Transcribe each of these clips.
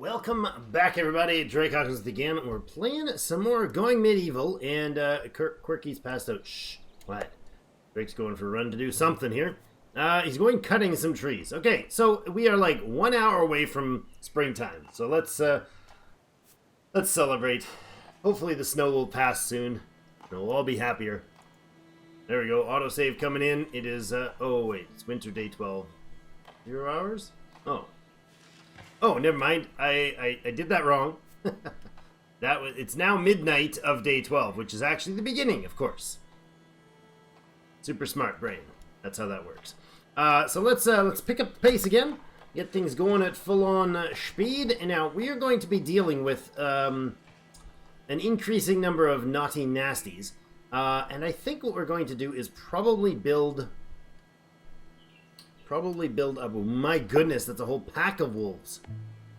Welcome back, everybody. Drake Hawkins again. We're playing some more Going Medieval, and Quirky's passed out. Shh, quiet. Drake's going for a run to do something here. He's going cutting some trees. Okay, so we are like 1 hour away from springtime. So let's celebrate. Hopefully the snow will pass soon, and we'll all be happier. There we go. Autosave coming in. It is, oh wait, it's winter day 12. 0 hours? Oh, never mind. I did that wrong. It's now midnight of day 12, which is actually the beginning, of course. Super smart brain. That's how that works. So let's pick up the pace again. Get things going at full-on speed. And now we are going to be dealing with an increasing number of naughty nasties. And I think what we're going to do is probably build up. Oh my goodness, that's a whole pack of wolves.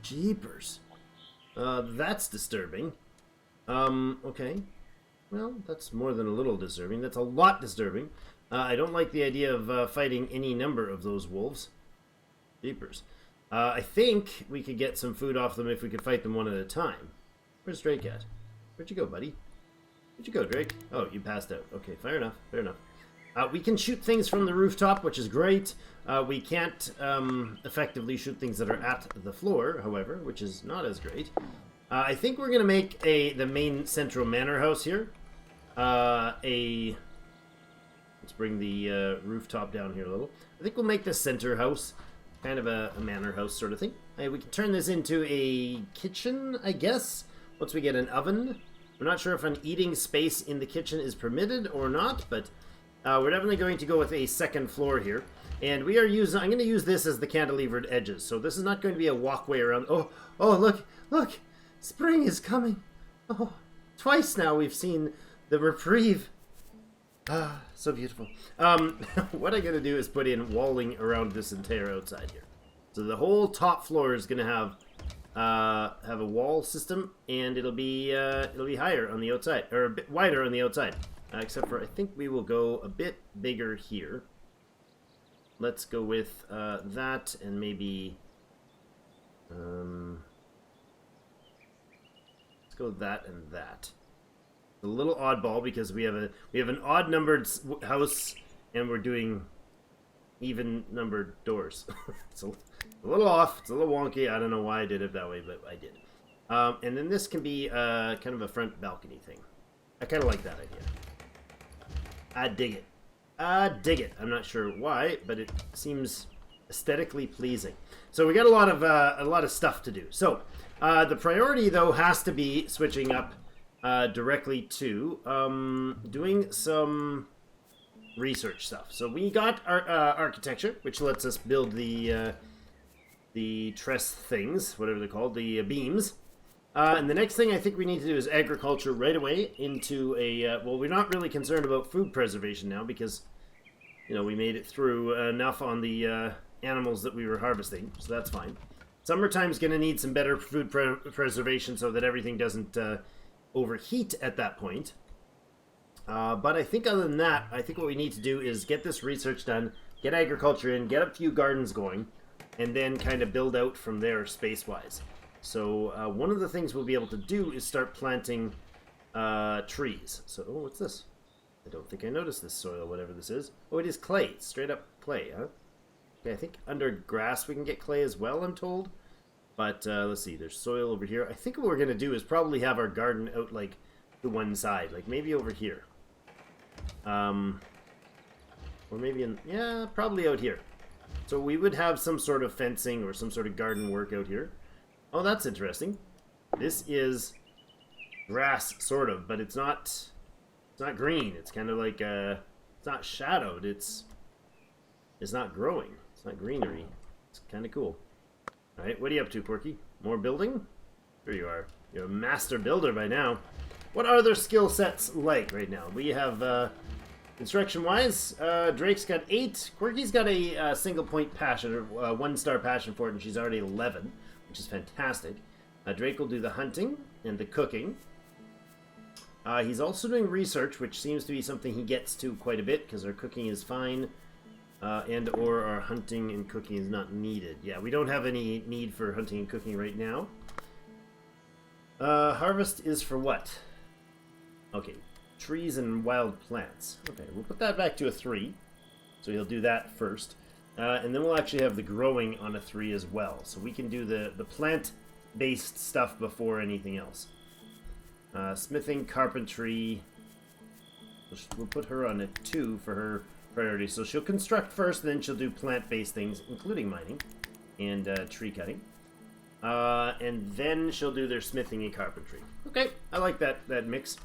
Jeepers. That's disturbing. Okay. Well, that's more than a little disturbing. That's a lot disturbing. I don't like the idea of fighting any number of those wolves. Jeepers. I think we could get some food off them if we could fight them one at a time. Where's Drake at? Where'd you go, buddy? Where'd you go, Drake? Oh, you passed out. Okay, fair enough. Fair enough. We can shoot things from the rooftop, which is great. We can't effectively shoot things that are at the floor, however, which is not as great. I think we're going to make the main central manor house here. Let's bring the rooftop down here a little. I think we'll make the center house kind of a manor house sort of thing. We can turn this into a kitchen, I guess, once we get an oven. We're not sure if an eating space in the kitchen is permitted or not, but we're definitely going to go with a second floor here. And we are I'm going to use this as the cantilevered edges. So this is not going to be a walkway around. Oh, look. Spring is coming. Oh, twice now we've seen the reprieve. Ah, so beautiful. What I'm going to do is put in walling around this entire outside here. So the whole top floor is going to have a wall system, and it'll be higher on the outside, or a bit wider on the outside. Except for, I think we will go a bit bigger here. Let's go with that, and maybe let's go with that and that. A little oddball because we have an odd numbered house, and we're doing even numbered doors. It's a little off. It's a little wonky. I don't know why I did it that way, but I did. And then this can be kind of a front balcony thing. I kind of like that idea. I dig it. I'm not sure why, but it seems aesthetically pleasing. So we got a lot of stuff to do. So the priority though has to be switching up directly to doing some research stuff. So we got our architecture, which lets us build the truss things, whatever they're called, the beams. And the next thing I think we need to do is agriculture right away into well, we're not really concerned about food preservation now because, you know, we made it through enough on the animals that we were harvesting, so that's fine. Summertime's going to need some better food preservation so that everything doesn't overheat at that point. But I think other than that, I think what we need to do is get this research done, get agriculture in, get a few gardens going, and then kind of build out from there space-wise. So one of the things we'll be able to do is start planting trees. So, oh, what's this? I don't think I noticed this soil, whatever this is. Oh, it is clay. It's straight up clay, huh? Okay, I think under grass we can get clay as well, I'm told. But let's see, there's soil over here. I think what we're going to do is probably have our garden out like to one side, like maybe over here. Or maybe yeah, probably out here. So we would have some sort of fencing or some sort of garden work out here. Oh, that's interesting. This is grass, sort of, but it's not green. It's kind of like it's not shadowed. It's not growing. It's not greenery. It's kind of cool. All right, what are you up to, Porky? More building? There you are. You're a master builder by now. What are their skill sets like right now? We have construction-wise, Drake's got 8. Quirky's got a single point passion, or 1-star passion for it, and she's already 11. Which is fantastic. Drake will do the hunting and the cooking. He's also doing research, which seems to be something he gets to quite a bit, because our cooking is fine. And or our hunting and cooking is not needed. Yeah, we don't have any need for hunting and cooking right now. Harvest is for what? Okay, trees and wild plants. Okay, we'll put that back to a 3. So he'll do that first. And then we'll actually have the growing on a 3 as well. So we can do the plant-based stuff before anything else. Smithing, carpentry. We'll put her on a 2 for her priority. So she'll construct first, then she'll do plant-based things, including mining and tree cutting. And then she'll do their smithing and carpentry. Okay, I like that mix.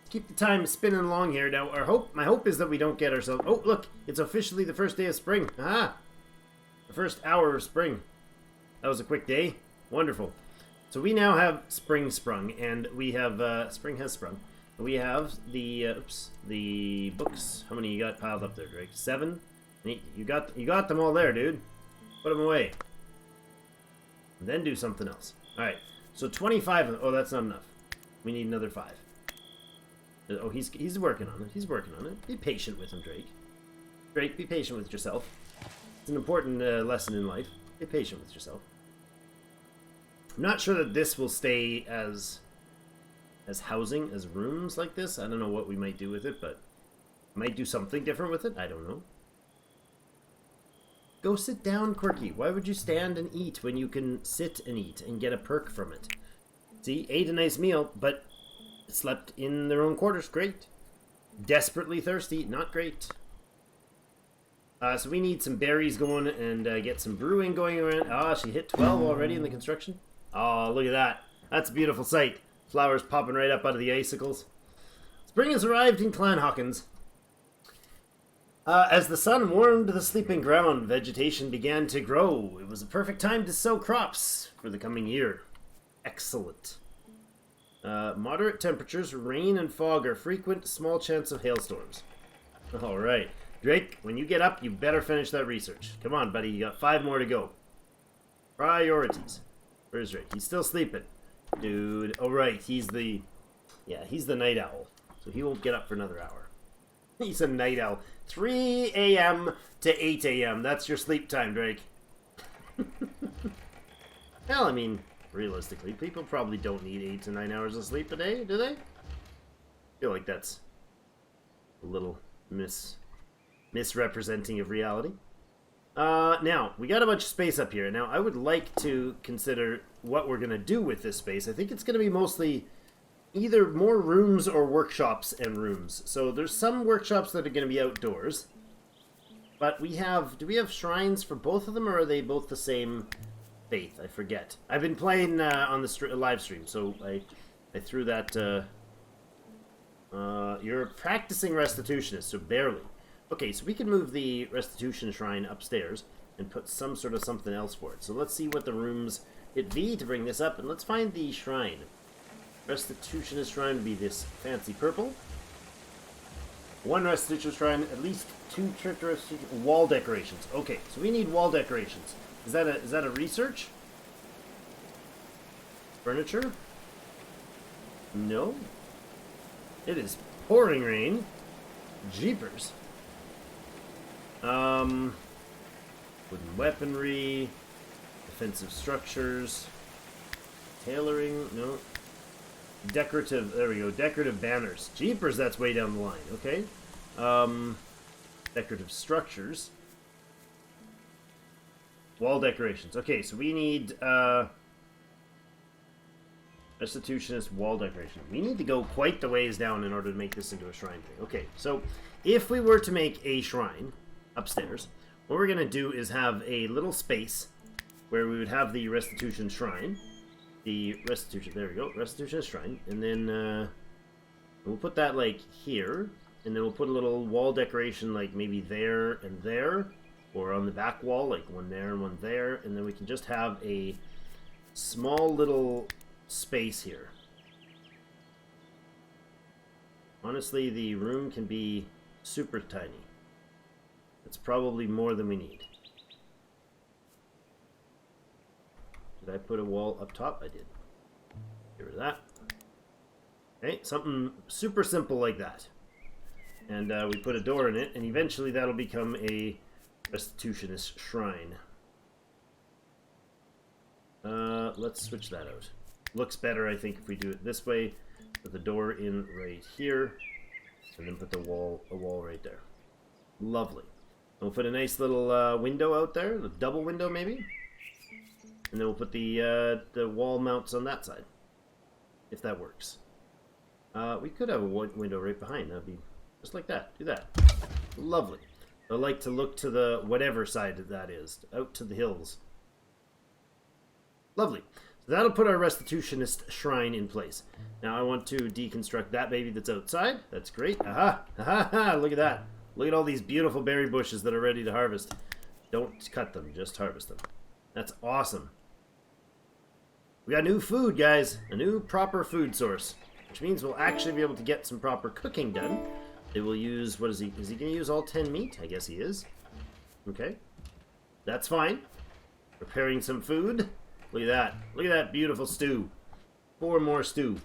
Keep the time spinning along here. Now, my hope is that we don't get ourselves... Oh, look, it's officially the first day of spring. Ah, the first hour of spring. That was a quick day. Wonderful. So we now have spring sprung, and we have spring has sprung. We have the the books. How many you got piled up there, Drake? 7. You got them all there, dude. Put them away. And then do something else. All right. So 25. Oh, that's not enough. We need another 5. Oh, he's working on it. He's working on it. Be patient with him, Drake. Drake, be patient with yourself. It's an important lesson in life. Be patient with yourself. I'm not sure that this will stay as housing, as rooms like this. I don't know what we might do with it, but might do something different with it. I don't know. Go sit down, Quirky. Why would you stand and eat when you can sit and eat and get a perk from it? See, ate a nice meal, but slept in their own quarters. Great. Desperately thirsty. Not great. So we need some berries going and get some brewing going around. Ah, she hit 12 already in the construction. Oh, look at that. That's a beautiful sight. Flowers popping right up out of the icicles. Spring has arrived in Clanhawkins. As the sun warmed the sleeping ground, vegetation began to grow. It was a perfect time to sow crops for the coming year. Excellent. Moderate temperatures, rain and fog are frequent, small chance of hailstorms. Alright. Drake, when you get up, you better finish that research. Come on, buddy, you got 5 more to go. Priorities. Where's Drake? He's still sleeping. Dude, oh right, he's the night owl. So he won't get up for another hour. He's a night owl. 3 a.m. to 8 a.m. That's your sleep time, Drake. Well, I mean, realistically, people probably don't need 8 to 9 hours of sleep a day, do they? I feel like that's a little misrepresenting of reality. Now, we got a bunch of space up here. Now, I would like to consider what we're going to do with this space. I think it's going to be mostly either more rooms or workshops and rooms. So there's some workshops that are going to be outdoors. But do we have shrines for both of them, or are they both the same faith? I forget. I've been playing on the live stream, so I threw that... you're a practicing restitutionist, so barely. Okay, so we can move the restitution shrine upstairs and put some sort of something else for it. So let's see what the rooms it be to bring this up, and let's find the shrine. Restitutionist shrine would be this fancy purple. 1 restitution shrine, at least 2 church wall decorations. Okay, so we need wall decorations. Is that a research? Furniture? No. It is pouring rain. Jeepers. Wooden weaponry, defensive structures, tailoring, no. Decorative, there we go, decorative banners. Jeepers, that's way down the line, okay. Decorative structures. Wall decorations. Okay, so we need, restitutionist wall decoration. We need to go quite the ways down in order to make this into a shrine thing. Okay, so if we were to make a shrine upstairs, what we're going to do is have a little space where we would have the restitution shrine. The restitution, there we go, restitution shrine. And then we'll put that like here. And then we'll put a little wall decoration like maybe there and there. Or on the back wall, like one there and one there. And then we can just have a small little space here. Honestly, the room can be super tiny. It's probably more than we need. Did I put a wall up top? I did. Get rid of that. Okay, something super simple like that. And we put a door in it, and eventually that'll become a Restitutionist Shrine. Let's switch that out. Looks better, I think, if we do it this way. Put the door in right here, and then put a wall right there. Lovely. We'll put a nice little window out there, a double window maybe, and then we'll put the wall mounts on that side, if that works. We could have a window right behind. That'd be just like that. Do that. Lovely. I like to look to the whatever side that is, out to the hills. Lovely. So that'll put our Restitutionist Shrine in place. Now I want to deconstruct that baby that's outside. That's great. Aha! Aha! Look at that. Look at all these beautiful berry bushes that are ready to harvest. Don't cut them, just harvest them. That's awesome. We got new food, guys. A new proper food source. Which means we'll actually be able to get some proper cooking done. It will use, what is he? Is he going to use all 10 meat? I guess he is. Okay. That's fine. Preparing some food. Look at that. Look at that beautiful stew. 4 more stew.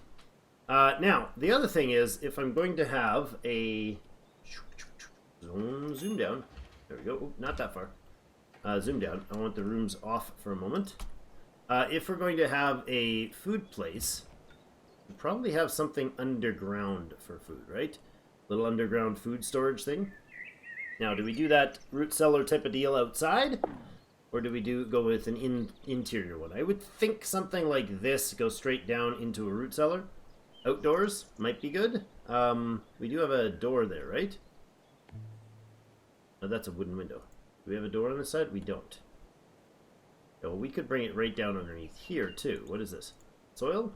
Now, the other thing is, if I'm going to have a... Zoom down. There we go. Ooh, not that far. Zoom down. I want the rooms off for a moment. If we're going to have a food place, we'll probably have something underground for food, right? Little underground food storage thing. Now, do we do that root cellar type of deal outside? Or do we go with an interior one? I would think something like this goes straight down into a root cellar. Outdoors might be good. We do have a door there, right? Oh, that's a wooden window. Do we have a door on this side? We don't. Oh, we could bring it right down underneath here, too. What is this? Soil?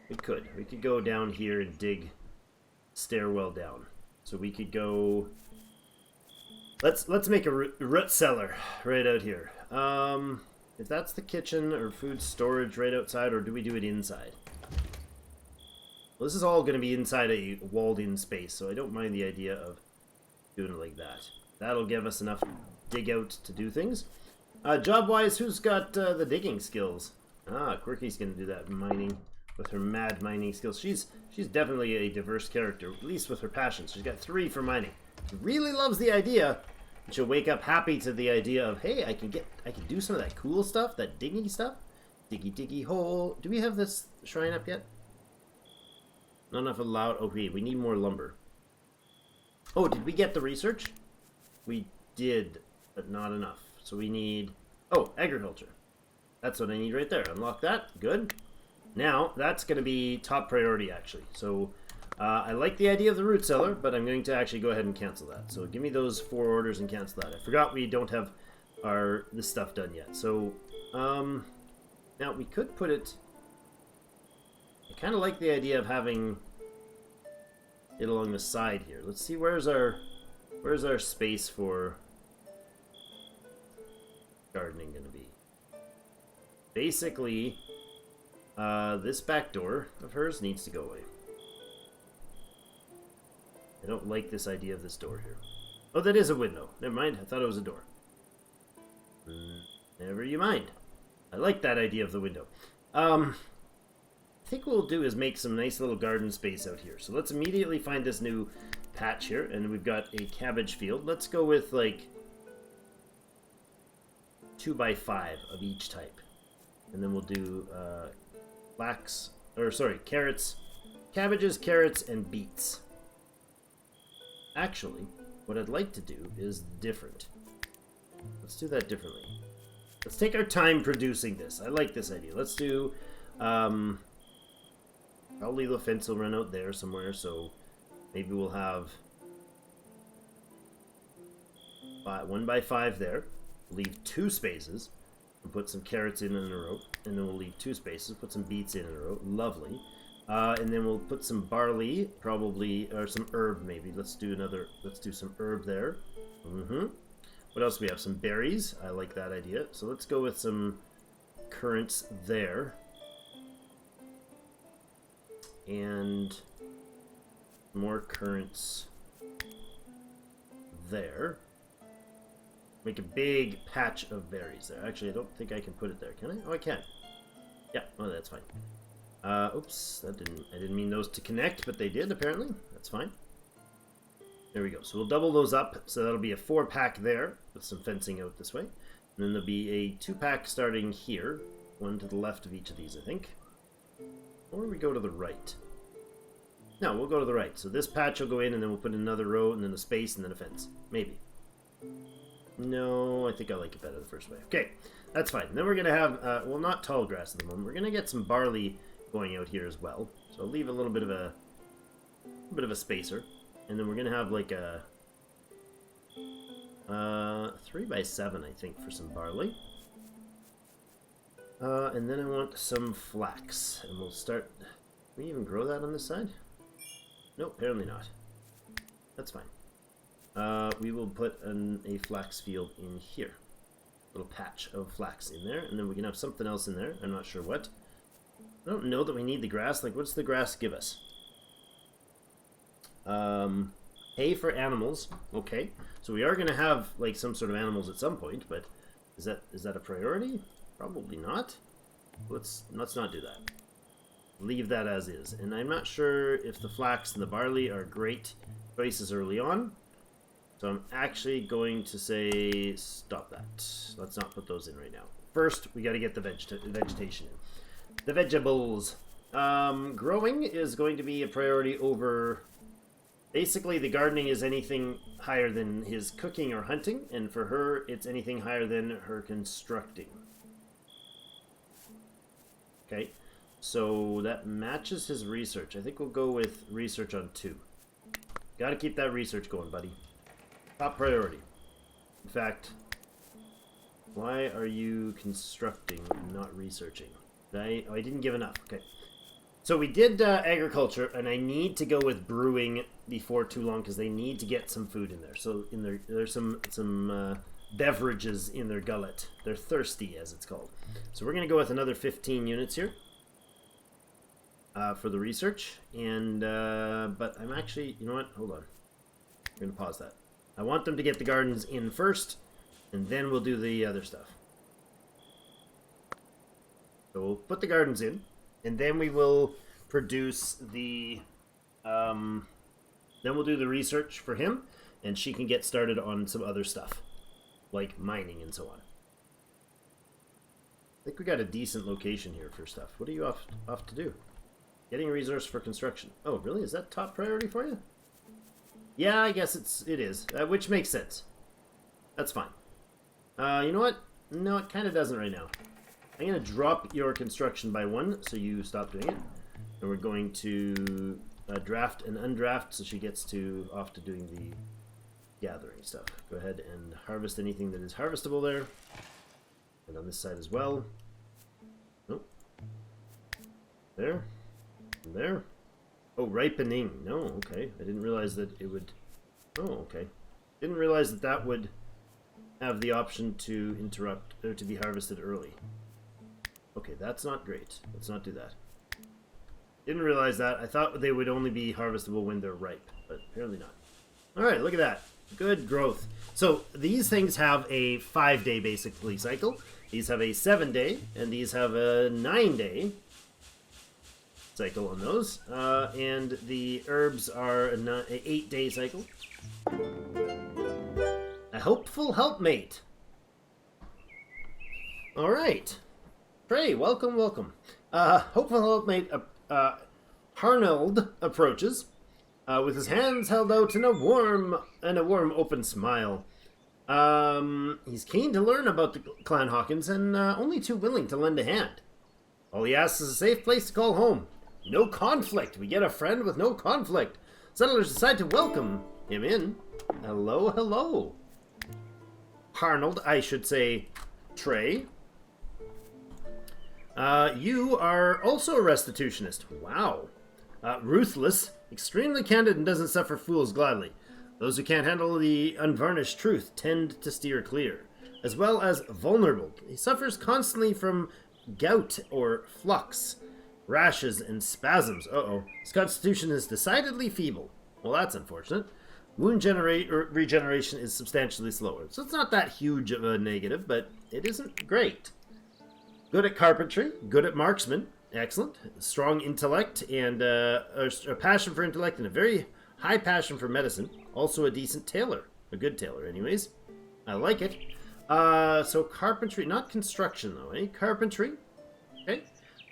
We could. We could go down here and dig stairwell down. So we could go... Let's make a root cellar right out here. If that's the kitchen or food storage right outside, or do we do it inside? Well, this is all going to be inside a walled-in space, so I don't mind the idea of doing it like that. That'll give us enough dig out to do things. Job-wise, who's got the digging skills? Quirky's going to do that mining with her mad mining skills. She's definitely a diverse character, at least with her passions. She's got 3 for mining. She really loves the idea, and she'll wake up happy to the idea of, hey, I can do some of that cool stuff, that digging stuff. Diggy hole. Do we have this shrine up yet? Not enough allowed. Okay, we need more lumber. Oh, did we get the research? We did, but not enough. So we need... Oh, agriculture. That's what I need right there. Unlock that. Good. Now, that's going to be top priority, actually. So, I like the idea of the root cellar, but I'm going to actually go ahead and cancel that. So, give me those 4 orders and cancel that. I forgot we don't have this stuff done yet. So, now we could put it... I kind of like the idea of having it along the side here. Let's see, where's our space for gardening going to be? Basically, this back door of hers needs to go away. I don't like this idea of this door here. Oh, that is a window. Never mind, I thought it was a door. Never you mind. I like that idea of the window. I think what we'll do is make some nice little garden space out here. So let's immediately find this new patch here, and we've got a cabbage field. Let's go with like 2x5 of each type, and then we'll do carrots, cabbages, carrots, and beets. Actually, what I'd like to do is different. Let's do that differently. Let's take our time producing this. I like this idea. Let's do probably the fence will run out there somewhere, so maybe we'll have 1x5 there. Leave 2 spaces and put some carrots in a row, and then we'll leave 2 spaces, put some beets in a row. Lovely. And then we'll put some barley, probably, or some herb maybe. Let's do some herb there. What else do we have? Some berries. I like that idea. So let's go with some currants there. And more currants there. Make a big patch of berries there. Actually, I don't think I can put it there. Can I? Oh, I can. Yeah, oh, that's fine. Oops, I didn't mean those to connect, but they did, apparently. That's fine. There we go. So we'll double those up. So that'll be a 4-pack there with some fencing out this way. And then there'll be a 2-pack starting here. One to the left of each of these, I think. Or we go to the right. No, we'll go to the right. So this patch will go in, and then we'll put another row, and then a space, and then a fence. Maybe. No, I think I like it better the first way. Okay, that's fine. Then we're going to have, well, not tall grass at the moment. We're going to get some barley going out here as well. So I'll leave a little bit of a spacer. And then we're going to have like a 3x7, I think, for some barley. And then I want some flax. And we'll start... Can we even grow that on this side? Nope, apparently not. That's fine. We will put a flax field in here. A little patch of flax in there. And then we can have something else in there. I'm not sure what. I don't know that we need the grass. Like, what's the grass give us? Hay for animals. Okay. So we are going to have, like, some sort of animals at some point, but is that a priority? Probably not. Let's not do that. Leave that as is. And I'm not sure if the flax and the barley are great choices early on. So I'm actually going to say stop that. Let's not put those in right now. First, we got to get the vegetation in. The vegetables. Growing is going to be a priority over... Basically, the gardening is anything higher than his cooking or hunting, and for her, it's anything higher than her constructing. Okay, so that matches his research. I think we'll go with research on 2. Got to keep that research going, buddy. Top priority. In fact, why are you constructing and not researching? I didn't give enough. Okay. So we did agriculture, and I need to go with brewing before too long because they need to get some food in there. So there's some beverages in their gullet. They're thirsty, as it's called. So we're going to go with another 15 units here for the research. And but I'm actually, you know what? Hold on. I'm going to pause that. I want them to get the gardens in first, and then we'll do the other stuff. So we'll put the gardens in. And then we will produce the, then we'll do the research for him, and she can get started on some other stuff, like mining and so on. I think we got a decent location here for stuff. What are you off to do? Getting a resource for construction. Oh, really? Is that top priority for you? Yeah, I guess it is, which makes sense. That's fine. You know what? No, it kind of doesn't right now. I'm going to drop your construction by 1, so you stop doing it. And we're going to draft and undraft, so she gets off to doing the gathering stuff. Go ahead and harvest anything that is harvestable there. And on this side as well. Nope. There. And there. Oh, ripening. No, okay. I didn't realize that it would... Oh, okay. Didn't realize that would have the option to interrupt, or to be harvested early. Okay, that's not great. Let's not do that. Didn't realize that. I thought they would only be harvestable when they're ripe, but apparently not. Alright, look at that. Good growth. So, these things have a 5-day, basically, cycle. These have a 7-day, and these have a 9-day cycle on those. And the herbs are an 8-day cycle. A helpful helpmate. Alright. Pray, welcome, welcome. Hopeful helpmate Harnold approaches with his hands held out in a warm open smile. He's keen to learn about the Clan Hawkins and only too willing to lend a hand. All he asks is a safe place to call home. No conflict. We get a friend with no conflict. Settlers decide to welcome him in. Hello, hello. Harnold, I should say Trey. You are also a restitutionist. Wow. Ruthless, extremely candid, and doesn't suffer fools gladly. Those who can't handle the unvarnished truth tend to steer clear. As well as vulnerable. He suffers constantly from gout or flux, rashes, and spasms. Uh-oh. His constitution is decidedly feeble. Well, that's unfortunate. Wound regeneration is substantially slower. So it's not that huge of a negative, but it isn't great. Good at carpentry, good at marksman, excellent. Strong intellect and a passion for intellect and a very high passion for medicine, also a decent tailor. A good tailor, anyways. I like it. So carpentry, not construction though, eh? Carpentry. Okay.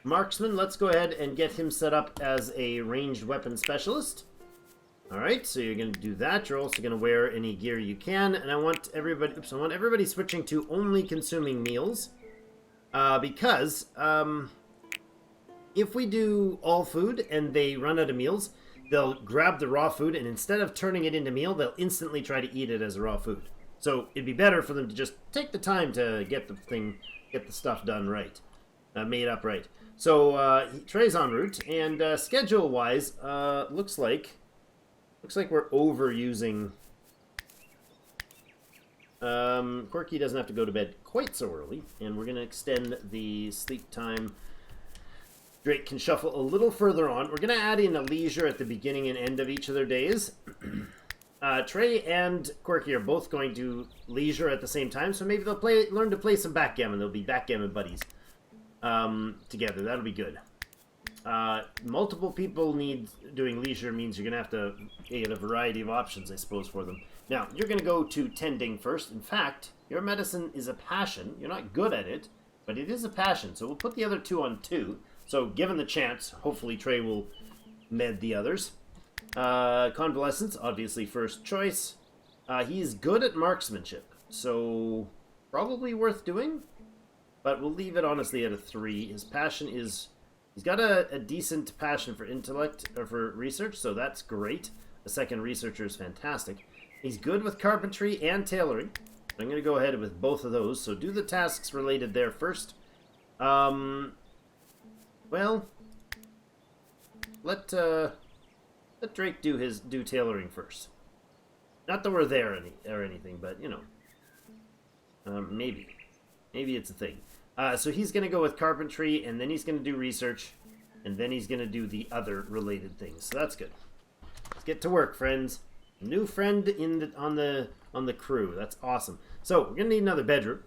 Marksman, let's go ahead and get him set up as a ranged weapon specialist. Alright, so you're going to do that. You're also going to wear any gear you can. And I want everybody switching to only consuming meals. Because if we do all food and they run out of meals, they'll grab the raw food, and instead of turning it into meal, they'll instantly try to eat it as raw food. So it'd be better for them to just take the time to get the stuff done right, made up right. So Trey's en route, and schedule-wise, looks like we're overusing. Corky doesn't have to go to bed quite so early, and we're going to extend the sleep time. Drake can shuffle a little further on. We're going to add in a leisure at the beginning and end of each of their days. Trey and Corky are both going to leisure at the same time, so maybe they'll learn to play some backgammon. They'll be backgammon buddies together. That'll be good. Multiple people doing leisure means you're going to have to get a variety of options, I suppose, for them. Now, you're going to go to tending first. In fact, your medicine is a passion. You're not good at it, but it is a passion. So we'll put the other two on 2. So given the chance, hopefully Trey will med the others. Convalescence, obviously first choice. He's good at marksmanship, so probably worth doing. But we'll leave it honestly at a 3. His passion is... He's got a decent passion for intellect, or for research, so that's great. A second researcher is fantastic. He's good with carpentry and tailoring. I'm going to go ahead with both of those, so do the tasks related there first. Well, let Drake do tailoring first. Not that we're there or anything, but, you know. Maybe it's a thing. So he's going to go with carpentry, and then he's going to do research, and then he's going to do the other related things. So that's good. Let's get to work, friends. New friend on the crew. That's awesome. So we're going to need another bedroom,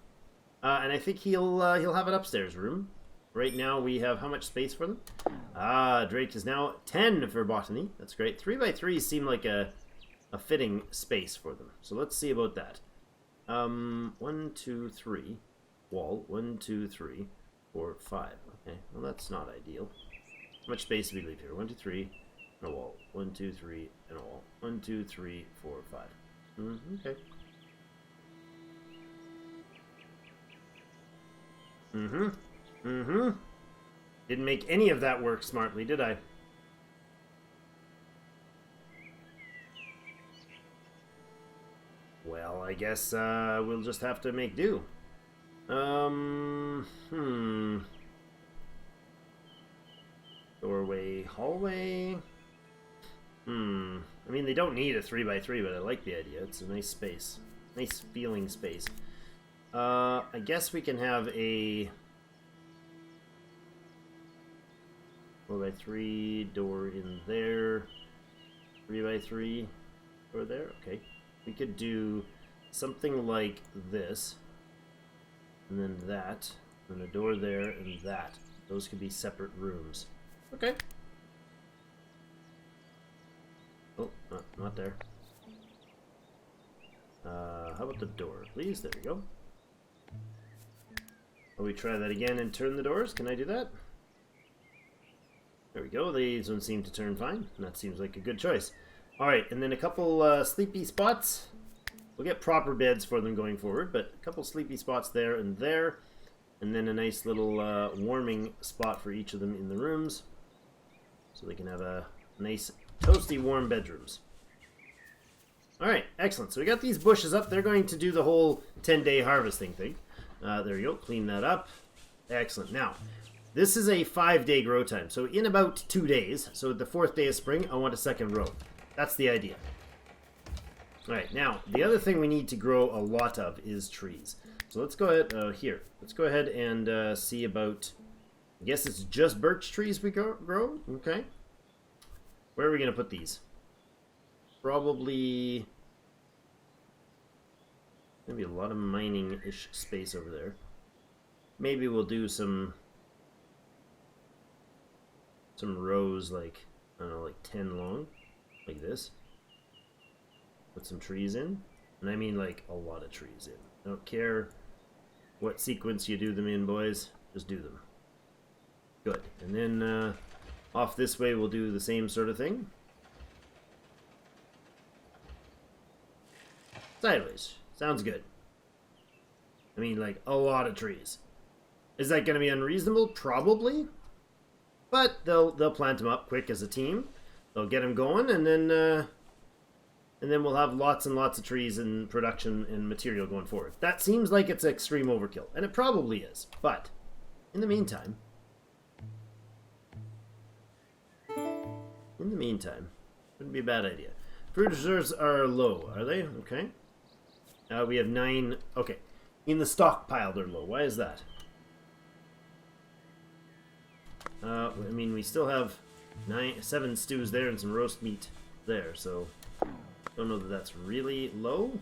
and I think he'll have an upstairs room. Right now we have how much space for them? Drake is now 10 for botany. That's great. 3x3s seem like a fitting space for them. So let's see about that. 1, 2, 3. Wall. 1, 2, 3, 4, 5. Okay, well that's not ideal. How much space do we leave here? 1, 2, 3, and a wall. 1, 2, 3, and a wall. 1, 2, 3, 4, 5. Okay. Didn't make any of that work smartly, did I? Well, I guess we'll just have to make do. Doorway, hallway. I mean, they don't need a 3x3, but I like the idea. It's a nice space. Nice feeling space. I guess we can have a 4x3 door in there. 3x3 door there. Okay. We could do something like this. And then that, and a door there, and that. Those could be separate rooms. Okay. Oh, not there. How about the door, please? There we go. Will we try that again and turn the doors? Can I do that? There we go. These ones seem to turn fine. That seems like a good choice. Alright, and then a couple sleepy spots. We'll get proper beds for them going forward, but a couple sleepy spots there, and then a nice little warming spot for each of them in the rooms, so they can have a nice toasty warm bedrooms. Alright, excellent. So we got these bushes up. They're going to do the whole 10-day harvesting thing. There you go. Clean that up. Excellent. Now, this is a 5-day grow time, so in about 2 days, so the 4th day of spring, I want a second row. That's the idea. Alright, now, the other thing we need to grow a lot of is trees. So let's go ahead, here. Let's go ahead and see about, I guess it's just birch trees we grow? Okay. Where are we going to put these? Probably, maybe a lot of mining-ish space over there. Maybe we'll do some rows, like, I don't know, like 10 long, like this. Put some trees in. And I mean like a lot of trees in. I don't care what sequence you do them in, boys. Just do them. Good. And then off this way we'll do the same sort of thing. Sideways. Sounds good. I mean, like, a lot of trees. Is that going to be unreasonable? Probably. But they'll plant them up quick as a team. They'll get them going, and then we'll have lots and lots of trees in production and material going forward. That seems like it's extreme overkill, and it probably is. But in the meantime, wouldn't be a bad idea. Food reserves are low, are they? Okay. We have 9. Okay. In the stockpile, they're low. Why is that? I mean, we still have 7 stews there and some roast meat there, so don't know that that's really low.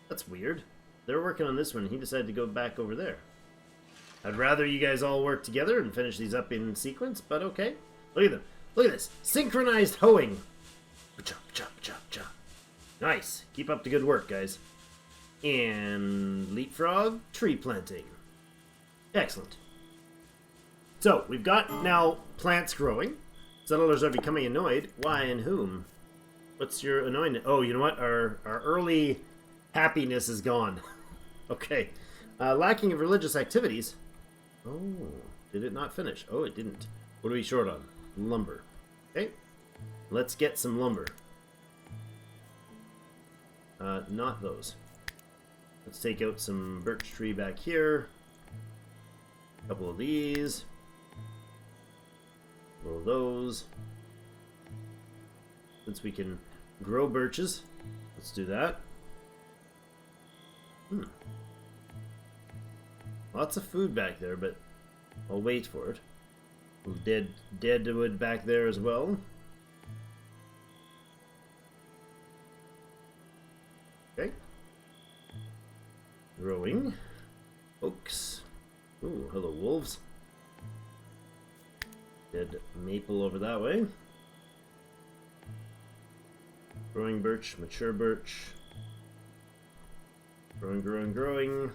That's weird. They're working on this one. He decided to go back over there. I'd rather you guys all work together and finish these up in sequence, but okay. Look at them. Look at this. Synchronized hoeing. Chop, chop, chop, chop. Nice. Keep up the good work, guys. And leapfrog tree planting. Excellent. So, we've got now plants growing. Settlers are becoming annoyed. Why and whom? What's your annoyance? Oh, you know what? Our early happiness is gone. Okay. Lacking of religious activities. Oh, did it not finish? Oh, it didn't. What are we short on? Lumber. Okay. Let's get some lumber. Not those. Let's take out some birch tree back here. A couple of these. A couple of those. Since we can grow birches, let's do that. Lots of food back there, but I'll wait for it. Dead wood back there as well. Okay. Growing. Oaks. Ooh, hello wolves. Dead maple over that way. Growing birch, mature birch. Growing, growing, growing.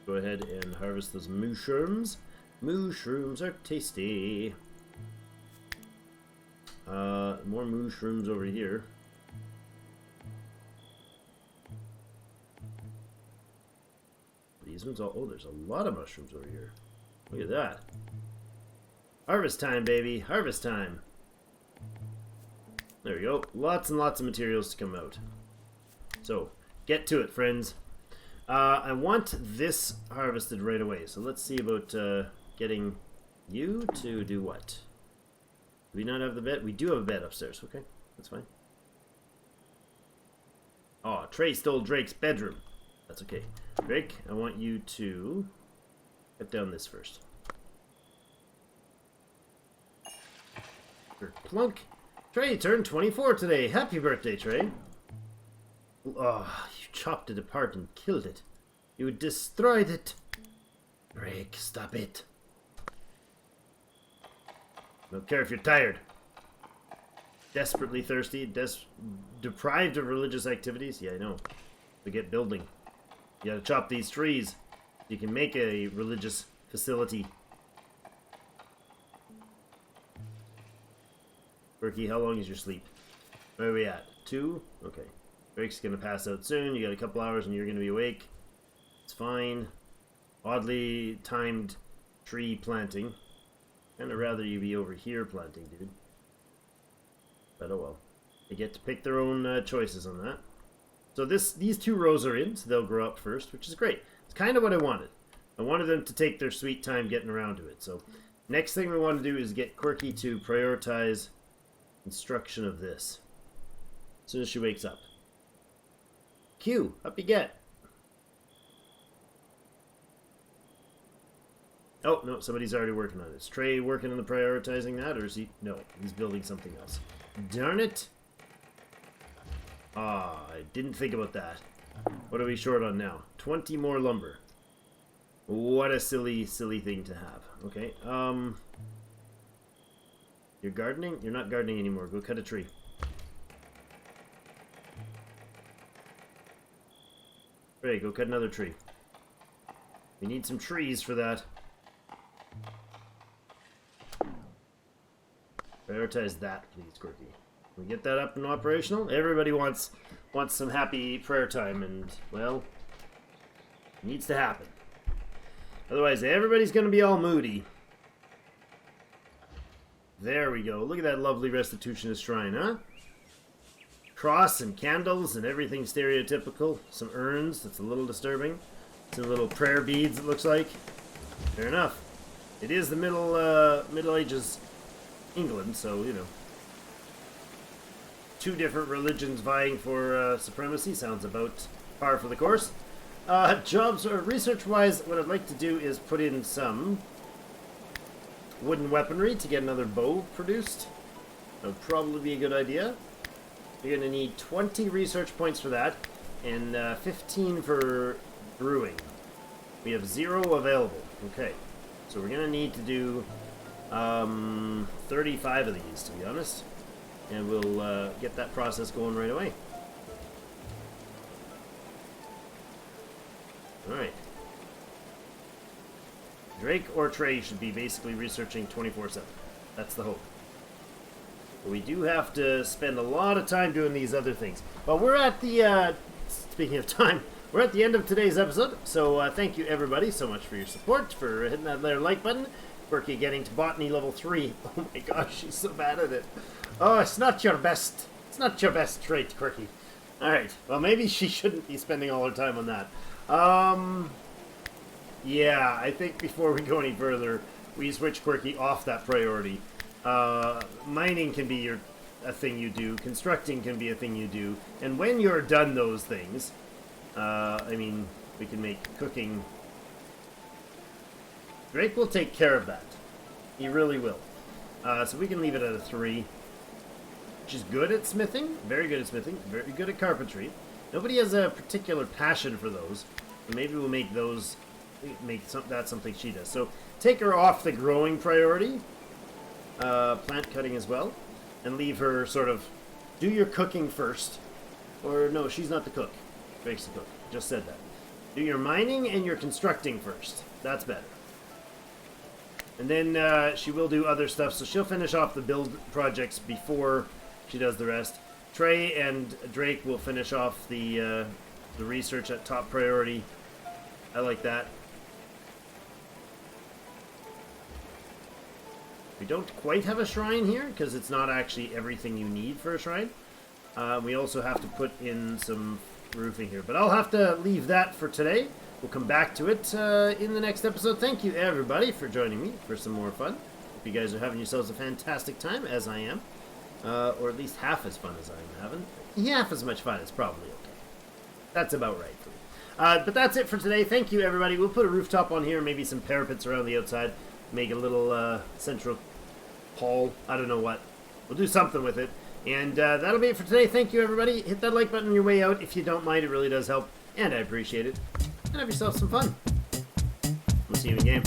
Go ahead and harvest those mushrooms. Mushrooms are tasty. More mushrooms over here. These ones all... Oh, there's a lot of mushrooms over here. Look at that. Harvest time, baby. Harvest time. There we go. Lots and lots of materials to come out. So, get to it, friends. I want this harvested right away. So let's see about getting you to do what? Do we not have the bed? We do have a bed upstairs. Okay, that's fine. Oh, Trey stole Drake's bedroom. That's okay. Drake, I want you to cut down this first. Plunk. Trey turned 24 today. Happy birthday, Trey. Oh, you chopped it apart and killed it. You destroyed it. Drake, stop it. Don't care if you're tired. Desperately thirsty, deprived of religious activities. Yeah, I know. To get building. You gotta chop these trees. You can make a religious facility. Berkey, how long is your sleep? Where are we at? 2? Okay. Drake's gonna pass out soon. You got a couple hours and you're gonna be awake. It's fine. Oddly timed tree planting. Kinda rather you be over here planting, dude. But oh well. They get to pick their own choices on that. So these 2 rows are in, so they'll grow up first, which is great. It's kind of what I wanted. I wanted them to take their sweet time getting around to it. So next thing we want to do is get Quirky to prioritize construction of this. As soon as she wakes up. Q, up you get. Oh, no, somebody's already working on it. Is Trey working on the prioritizing that, or is he... No, he's building something else. Darn it. Ah, I didn't think about that. What are we short on now? 20 more lumber. What a silly, silly thing to have. Okay, You're gardening? You're not gardening anymore. Go cut a tree. Great, go cut another tree. We need some trees for that. Prioritize that, please, Quirky. Can we get that up and operational? Everybody wants some happy prayer time, and, well, it needs to happen. Otherwise, everybody's going to be all moody. There we go. Look at that lovely restitutionist shrine, huh? Cross and candles and everything stereotypical. Some urns, that's a little disturbing. Some little prayer beads, it looks like. Fair enough. It is the Middle Ages England, so, you know. Two different religions vying for supremacy sounds about par for the course. Jobs or research-wise, what I'd like to do is put in some wooden weaponry to get another bow produced. That would probably be a good idea. You're going to need 20 research points for that, and 15 for brewing. We have 0 available. Okay, so we're going to need to do 35 of these, to be honest. And we'll get that process going right away. Alright. Drake or Trey should be basically researching 24/7. That's the hope. But we do have to spend a lot of time doing these other things. But we're at the, speaking of time, we're at the end of today's episode. So thank you everybody so much for your support, for hitting that there like button. Quirky getting to botany level 3. Oh my gosh, she's so bad at it. Oh, it's not your best trait, Quirky. Alright, well maybe she shouldn't be spending all her time on that. Yeah, I think before we go any further, we switch Quirky off that priority. Mining can be a thing you do, constructing can be a thing you do, and when you're done those things, I mean, we can make cooking. Drake will take care of that. He really will. So we can leave it at a 3. She's good at smithing, very good at smithing, very good at carpentry. Nobody has a particular passion for those. So maybe we'll make those, that's something she does. So take her off the growing priority, plant cutting as well, and leave her sort of do your cooking first. Or no, she's not the cook. Drake's the cook. Just said that. Do your mining and your constructing first. That's better. And then she will do other stuff, so she'll finish off the build projects before she does the rest. Trey and Drake will finish off the research at top priority. I like that. We don't quite have a shrine here, because it's not actually everything you need for a shrine. We also have to put in some roofing here, but I'll have to leave that for today. We'll come back to it in the next episode. Thank you, everybody, for joining me for some more fun. Hope you guys are having yourselves a fantastic time, as I am. Or at least half as fun as I'm having. Half as much fun is probably okay. That's about right for me. But that's it for today. Thank you, everybody. We'll put a rooftop on here, maybe some parapets around the outside. Make a little central hall. I don't know what. We'll do something with it. And that'll be it for today. Thank you, everybody. Hit that like button on your way out if you don't mind. It really does help. And I appreciate it. And have yourself some fun. We'll see you in game.